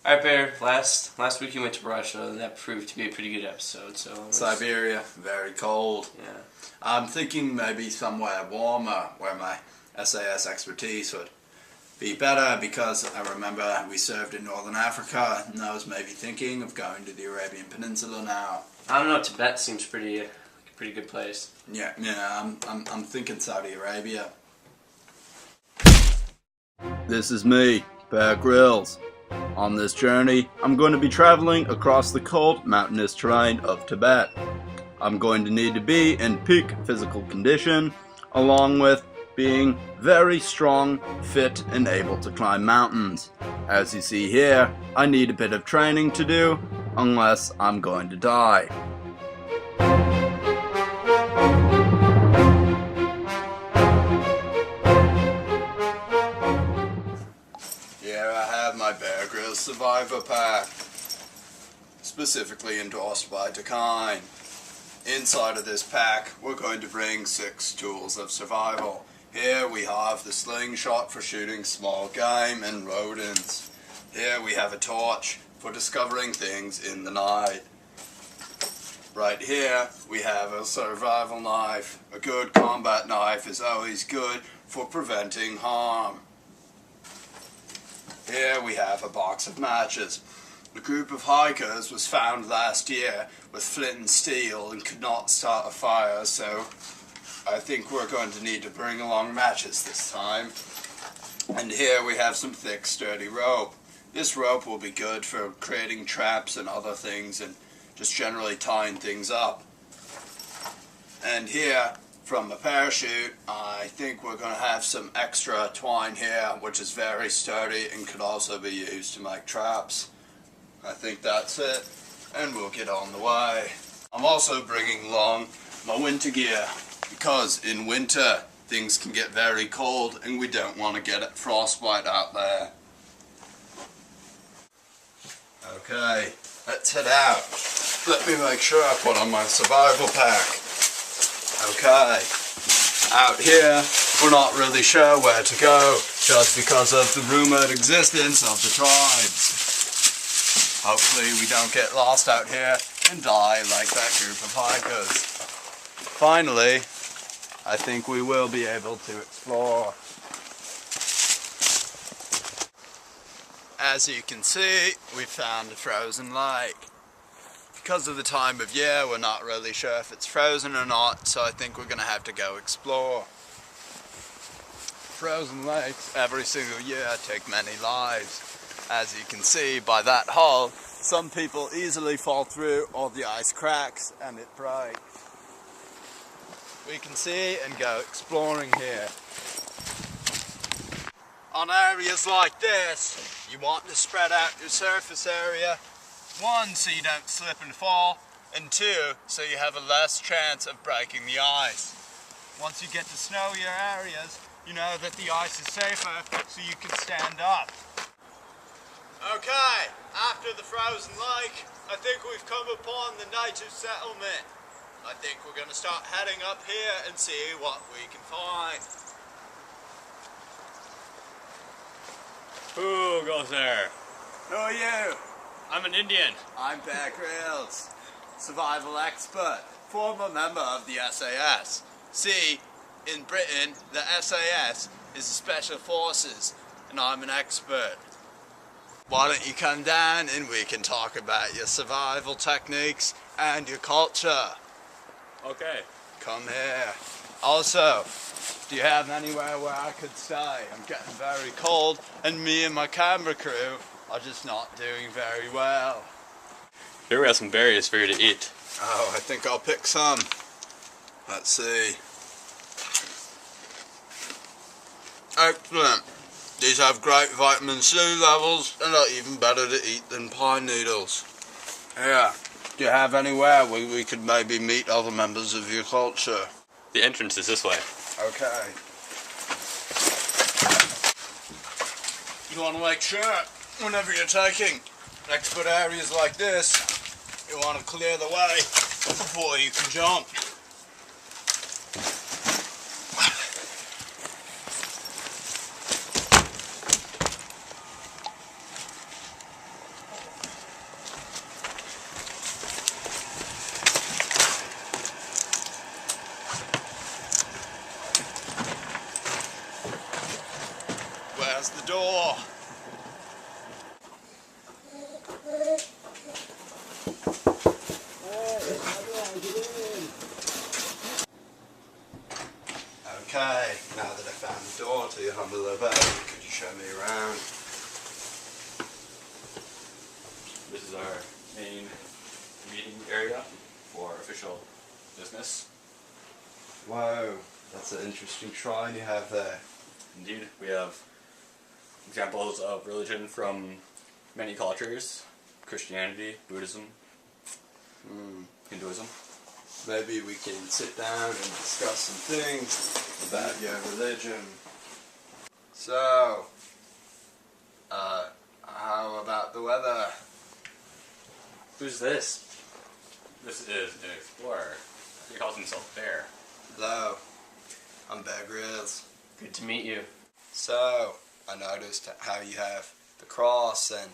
Alright, Bear, last week you went to Russia, and that proved to be a pretty good episode, so... Siberia, very cold. Yeah. I'm thinking maybe somewhere warmer, where my SAS expertise would be better, because I remember we served in Northern Africa, and I was maybe thinking of going to the Arabian Peninsula now. I don't know, Tibet seems pretty good place. Yeah, I'm thinking Saudi Arabia. This is me, Bear Grylls. On this journey, I'm going to be traveling across the cold, mountainous terrain of Tibet. I'm going to need to be in peak physical condition, along with being very strong, fit, and able to climb mountains. As you see here, I need a bit of training to do, unless I'm going to die. Here I have my Bear Grylls Survivor Pack, specifically endorsed by Dakine. Inside of this pack, we're going to bring 6 tools of survival. Here we have the slingshot for shooting small game and rodents. Here we have a torch for discovering things in the night. Right here we have a survival knife. A good combat knife is always good for preventing harm. Here we have a box of matches. A group of hikers was found last year with flint and steel and could not start a fire, so I think we're going to need to bring along matches this time. And here we have some thick, sturdy rope. This rope will be good for creating traps and other things and just generally tying things up. And here, from the parachute, I think we're going to have some extra twine here, which is very sturdy and could also be used to make traps. I think that's it, and we'll get on the way. I'm also bringing along my winter gear, because in winter things can get very cold and we don't want to get frostbite out there. Okay, let's head out. Let me make sure I put on my survival pack. Okay, out here we're not really sure where to go, just because of the rumored existence of the tribes. Hopefully we don't get lost out here and die like that group of hikers. Finally, I think we will be able to explore. As you can see, we found a frozen lake. Because of the time of year, we're not really sure if it's frozen or not, so I think we're going to have to go explore. Frozen lakes every single year take many lives. As you can see by that hole, some people easily fall through or the ice cracks and it breaks. We can see and go exploring here. On areas like this, you want to spread out your surface area. 1, so you don't slip and fall, and 2, so you have a less chance of breaking the ice. Once you get to snowier areas, you know that the ice is safer, so you can stand up. Okay, after the frozen lake, I think we've come upon the native settlement. I think we're going to start heading up here and see what we can find. Who goes there? Who are you? I'm an Indian. I'm Bear Grylls, survival expert, former member of the SAS. See, in Britain, the SAS is the Special Forces, and I'm an expert. Why don't you come down and we can talk about your survival techniques and your culture. Okay. Come here. Also, do you have anywhere where I could stay? I'm getting very cold and me and my camera crew are just not doing very well. Here we have some berries for you to eat. Oh, I think I'll pick some. Let's see. Excellent. These have great vitamin C levels and are even better to eat than pine needles. Yeah. Do you have anywhere where we could maybe meet other members of your culture? The entrance is this way. Okay. You want to make sure, whenever you're taking expert areas like this, you want to clear the way before you can jump. little about it. Could you show me around? This is our main meeting area for official business. Wow, that's an interesting shrine you have there. Indeed, we have examples of religion from many cultures: Christianity, Buddhism, Hinduism. Maybe we can sit down and discuss some things about your religion. So, how about the weather? Who's this? This is an explorer. He calls himself Bear. Hello, I'm Bear Grylls. Good to meet you. So, I noticed how you have the cross and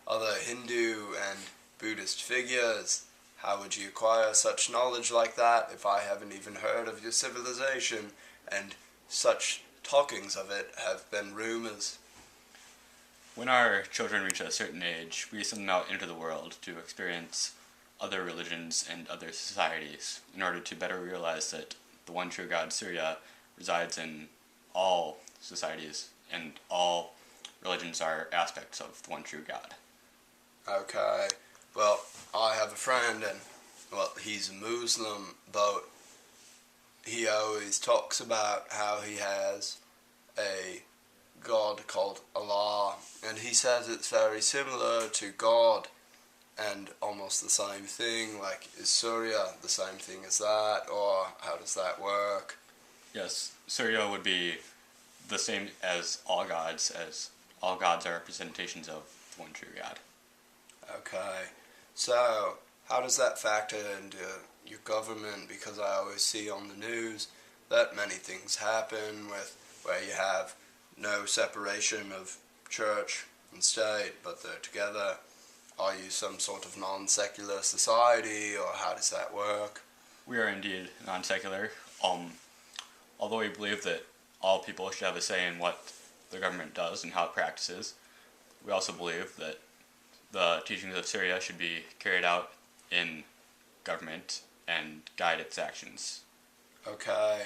other Hindu and Buddhist figures. How would you acquire such knowledge like that if I haven't even heard of your civilization, and such talkings of it have been rumors? When our children reach a certain age, we send them out into the world to experience other religions and other societies in order to better realize that the one true God, Surya, resides in all societies, and all religions are aspects of the one true God. Okay, well, I have a friend, and, well, he's a Muslim, but he always talks about how he has a God called Allah, and he says it's very similar to God, and almost the same thing. Like, is Surya the same thing as that, or how does that work? Yes, Surya would be the same as all gods are representations of the one true God. Okay, so how does that factor into your government? Because I always see on the news that many things happen where you have no separation of church and state, but they're together. Are you some sort of non-secular society, or how does that work? We are indeed non-secular. Although we believe that all people should have a say in what the government does and how it practices, we also believe that the teachings of Surya should be carried out in government and guide its actions. Okay,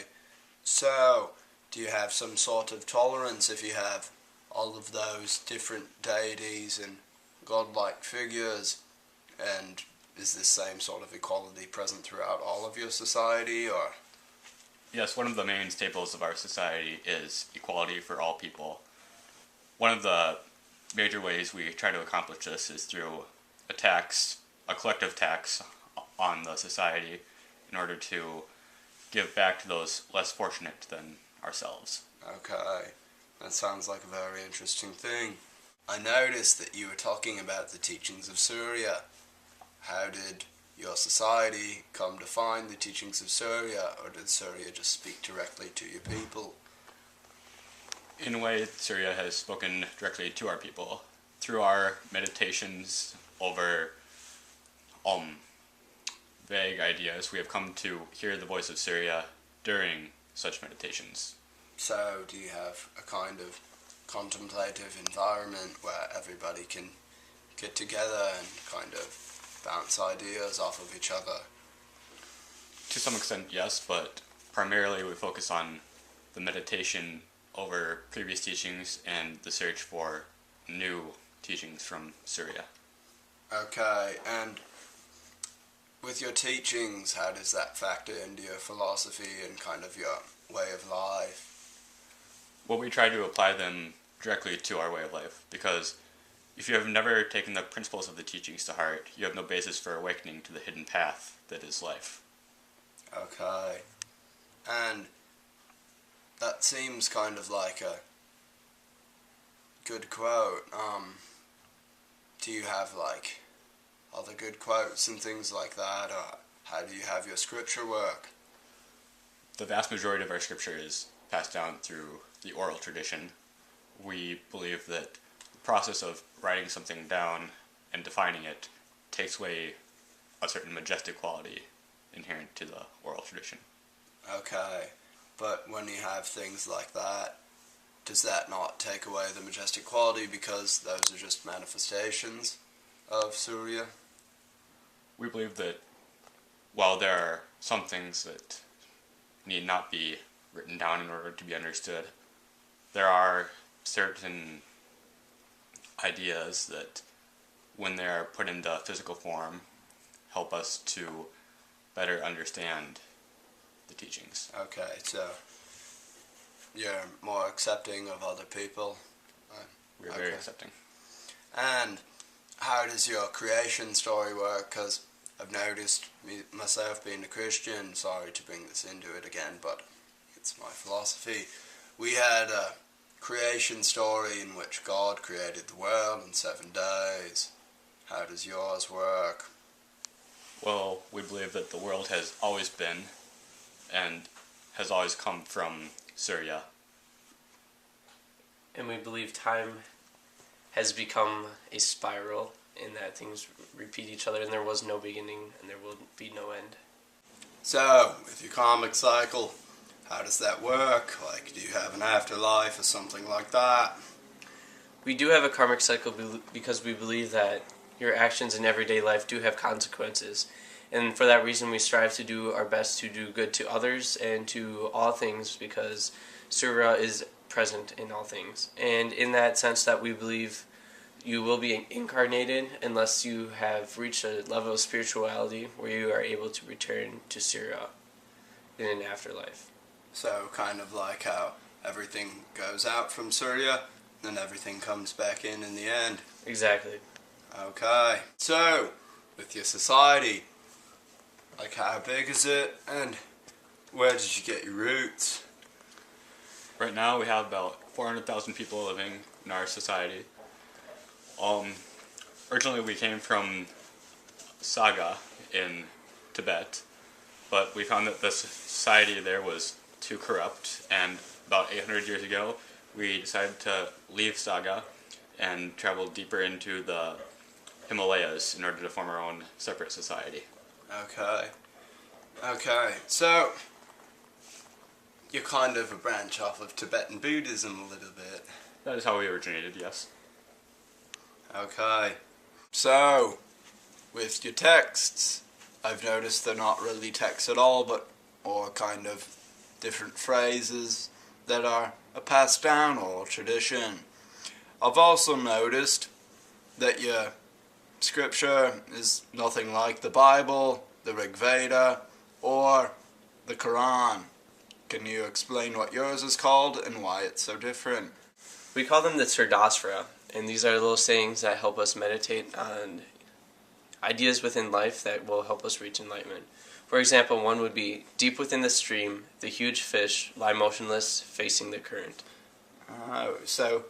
so do you have some sort of tolerance if you have all of those different deities and godlike figures, and is this same sort of equality present throughout all of your society, or? Yes, one of the main staples of our society is equality for all people. One of the major ways we try to accomplish this is through a collective tax on the society in order to give back to those less fortunate than ourselves. Okay, that sounds like a very interesting thing. I noticed that you were talking about the teachings of Surya. How did your society come to find the teachings of Surya, or did Surya just speak directly to your people? In a way, Surya has spoken directly to our people. Through our meditations over vague ideas, we have come to hear the voice of Surya during such meditations. So, do you have a kind of contemplative environment where everybody can get together and kind of bounce ideas off of each other? To some extent, yes, but primarily we focus on the meditation over previous teachings and the search for new teachings from Surya. Okay, and with your teachings, how does that factor into your philosophy and kind of your way of life? Well, we try to apply them directly to our way of life, because if you have never taken the principles of the teachings to heart, you have no basis for awakening to the hidden path that is life. Okay, and that seems kind of like a good quote. Do you have like other good quotes and things like that, or how do you have your scripture work? The vast majority of our scripture is passed down through the oral tradition. We believe that the process of writing something down and defining it takes away a certain majestic quality inherent to the oral tradition. Okay, but when you have things like that, does that not take away the majestic quality because those are just manifestations of Surya? We believe that while there are some things that need not be written down in order to be understood, there are certain ideas that, when they are put into physical form, help us to better understand the teachings. Okay, so you're more accepting of other people. We're very Okay. accepting. And how does your creation story work? Because I've noticed, myself being a Christian, sorry to bring this into it again, but it's my philosophy. We had a creation story in which God created the world in 7 days. How does yours work? Well, we believe that the world has always been and has always come from Surya. And we believe time has become a spiral in that things repeat each other and there was no beginning and there will be no end. So, with your karmic cycle, how does that work? Like, do you have an afterlife or something like that? We do have a karmic cycle because we believe that your actions in everyday life do have consequences. And for that reason we strive to do our best to do good to others and to all things because Surya is present in all things. And in that sense that we believe you will be incarnated unless you have reached a level of spirituality where you are able to return to Surya in an afterlife. So, kind of like how everything goes out from Surya, then everything comes back in the end. Exactly. Okay. So, with your society, like how big is it and where did you get your roots? Right now we have about 400,000 people living in our society. Originally we came from Saga in Tibet, but we found that the society there was too corrupt, and about 800 years ago we decided to leave Saga and travel deeper into the Himalayas in order to form our own separate society. Okay. Okay, so you're kind of a branch off of Tibetan Buddhism a little bit. That is how we originated, yes. Okay. So, with your texts, I've noticed they're not really texts at all, but or kind of different phrases that are a passed down oral tradition. I've also noticed that your scripture is nothing like the Bible, the Rig Veda, or the Quran. Can you explain what yours is called and why it's so different? We call them the Sardasvara, and these are little sayings that help us meditate on ideas within life that will help us reach enlightenment. For example, one would be, deep within the stream, the huge fish lie motionless, facing the current. Oh, so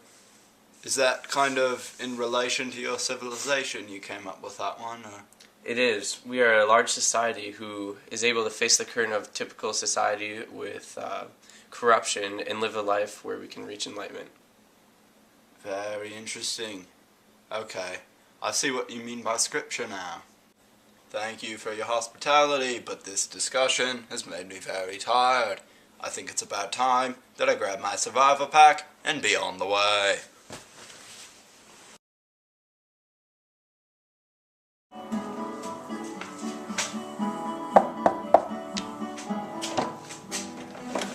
is that kind of in relation to your civilization you came up with that one? Or? It is. We are a large society who is able to face the current of typical society with corruption and live a life where we can reach enlightenment. Very interesting. Okay, I see what you mean by scripture now. Thank you for your hospitality, but this discussion has made me very tired. I think it's about time that I grab my survivor pack and be on the way.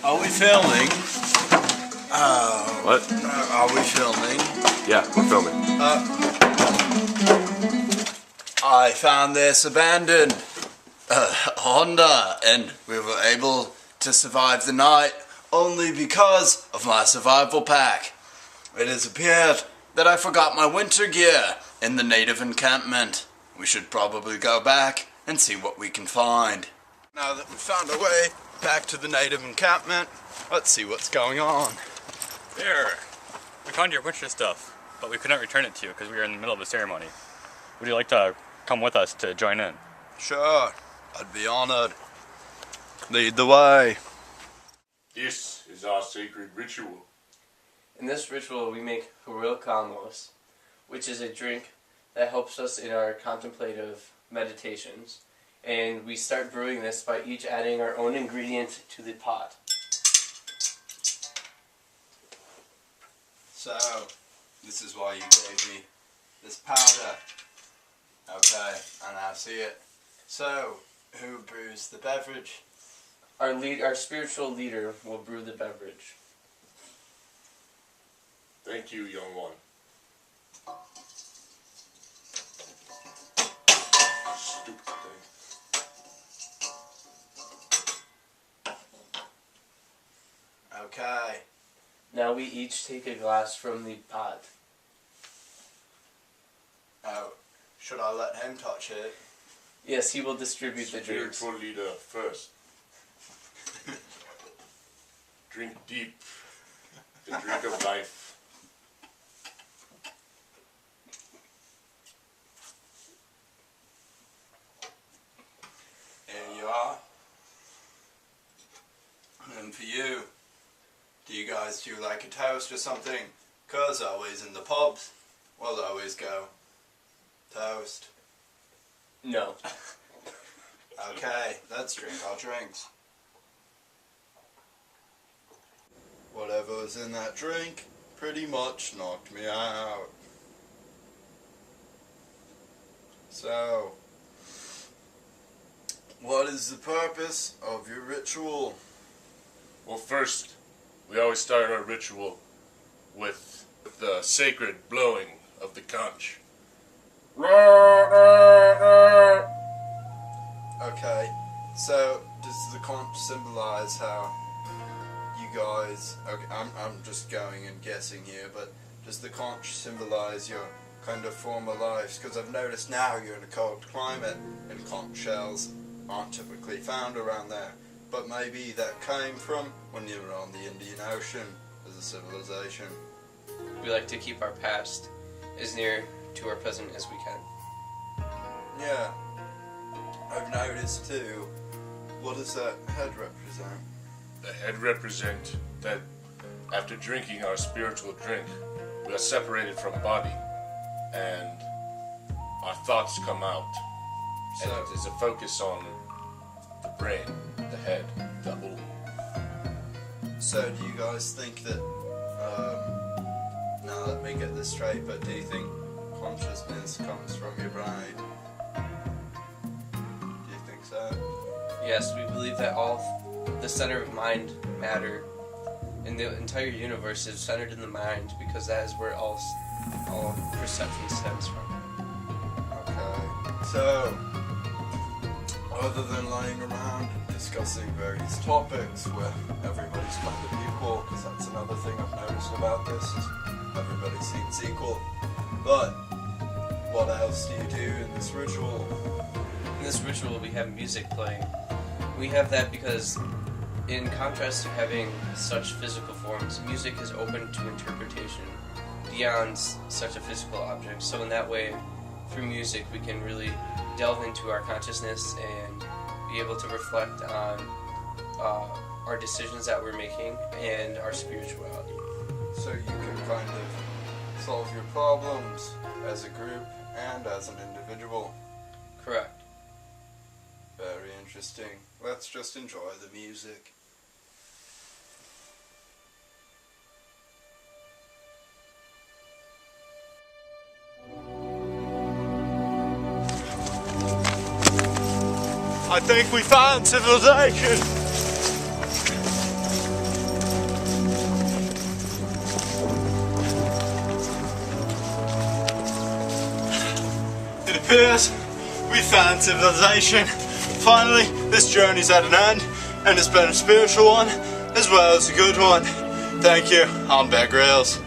Are we filming? What? Are we filming? Yeah, we're filming. I found this abandoned Honda, and we were able to survive the night only because of my survival pack. It has appeared that I forgot my winter gear in the native encampment. We should probably go back and see what we can find. Now that we've found our way back to the native encampment, let's see what's going on. There! We found your winter stuff, but we could not return it to you because we were in the middle of a ceremony. Would you like to come with us to join in? Sure, I'd be honored. Lead the way. This is our sacred ritual. In this ritual, we make Haril Kalmos, which is a drink that helps us in our contemplative meditations. And we start brewing this by each adding our own ingredient to the pot. So, this is why you gave me this powder. Okay, and I see it. So, who brews the beverage? Our spiritual leader will brew the beverage. Thank you, young one. Stupid thing. Okay. Now we each take a glass from the pot. Oh, should I let him touch it? Yes, he will distribute the drinks. Spiritual leader first. Drink deep. The drink of life. Here you are. And for you, do you guys do like a toast or something? 'Cause always in the pubs, we'll always go toast. No. Okay, let's drink our drinks. Whatever was in that drink pretty much knocked me out. So, what is the purpose of your ritual? Well, first, we always start our ritual with the sacred blowing of the conch. Okay, so does the conch symbolize how you guys, okay, I'm just going and guessing here, but does the conch symbolize your kind of former lives? Because I've noticed now you're in a cold climate and conch shells aren't typically found around there, but maybe that came from when you were on the Indian Ocean as a civilization. We like to keep our past as near to our present as we can. Yeah, I've noticed too. What does that head represent? The head represent that after drinking our spiritual drink, we are separated from body, and our thoughts come out. And So- it is a focus on the brain, the head, the whole. So do you guys think that, now let me get this straight, but do you think consciousness comes from your brain? Do you think so? Yes, we believe that the center of mind, matter, and the entire universe is centered in the mind because that is where all perception stems from. Okay. So, other than lying around and discussing various topics where everybody's kind of equal, because that's another thing I've noticed about this, is everybody seems equal. But, what else do you do in this ritual? In this ritual, we have music playing. We have that because, in contrast to having such physical forms, music is open to interpretation beyond such a physical object. So in that way, through music, we can really delve into our consciousness and be able to reflect on our decisions that we're making and our spirituality. So you can kind of solve your problems as a group and as an individual. Correct. Very interesting. Let's just enjoy the music. I think we found civilization. It appears we found civilization. Finally, this journey's at an end, and it's been a spiritual one as well as a good one. Thank you. I'm Bear Grylls.